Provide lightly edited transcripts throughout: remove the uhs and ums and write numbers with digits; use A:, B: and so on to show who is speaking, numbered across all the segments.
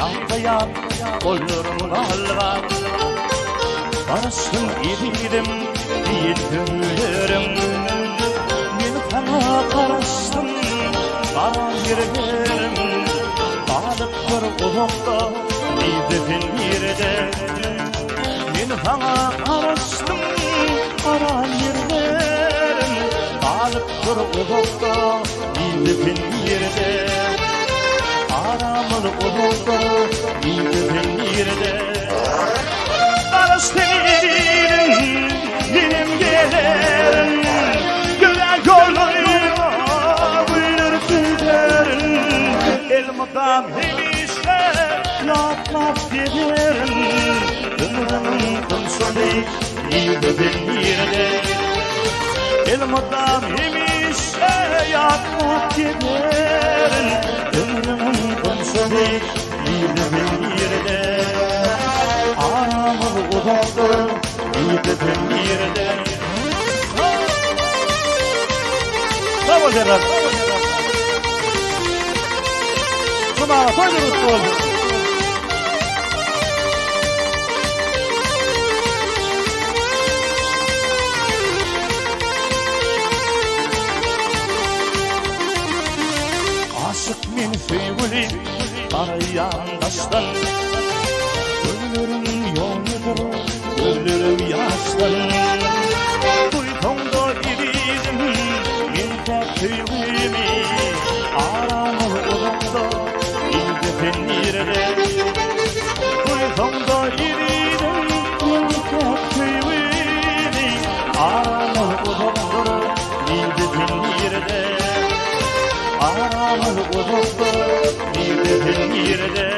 A: Ağlayan kollarım alvar Barışın idim değil gönlüm Meni sana karıştım Kara yerlerim Balık bir ufukta Neydi ben yerde Meni sana karıştım Kara yerlerim Balık bir ufukta Neydi ben yerde Aramılı ufukta Neydi ben yerde Karıştırırım Benim gelerim Güler yollarına Buyurur tüderim Elmadan hemişe Yapmak giderim Ömrümün konsolu Neydi ben yerde Elmadan hemişe Yapmak giderim Ömrümün konsolu Neydi ben yerde Aramı uzakta Neydi ben yerde Bravo Gerard Kumara koydunuz oldu Aşık men sevgili Arayan taştan Ölürüm yoldur Ölürüm yaştan Uykumda idim Men de sevgimi Aramı uzakta Neydi ben yerde Uykumda idim Men de sevgimi Aramı uzakta Neydi ben yerde Aramı uzakta Neydi ben yerde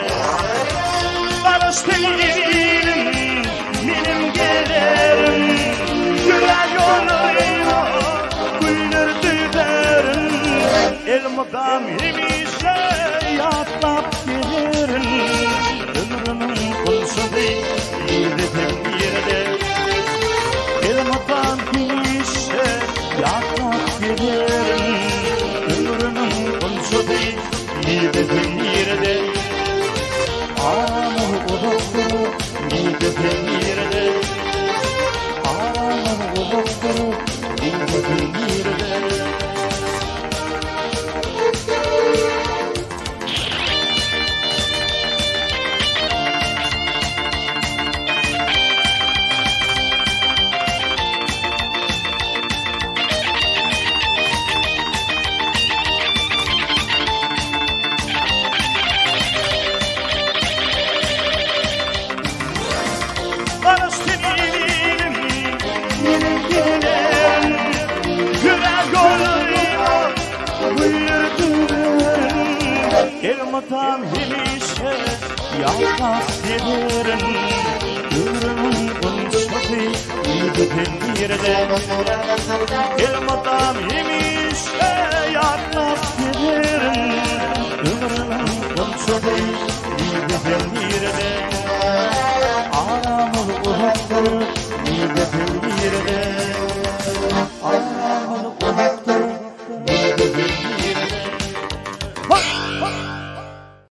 A: Barıştırırım Benim gelerim Güler yollarına Buyurur tüderim Elmadan hemişe Yatlap gelirim Ömrümün konsolu Neydi ben yerde Elmadan hemişe Yatlap gelirim Ömrümün konsolu Neydi ben yerde Aramı uzakta Neydi ben yerde Aramı uzakta Neydi ben yerde Barıştırırım Benim gelerim Güler yollarına Buyurur tüderim Elmadan hemişe Yapmak giderim Ömrümün konsolu Neydi ben yerde Elmadan hemişe Yapmak giderim Ömrümün konsolu Neydi ben yerde Aramı uzakta Neydi ben yerde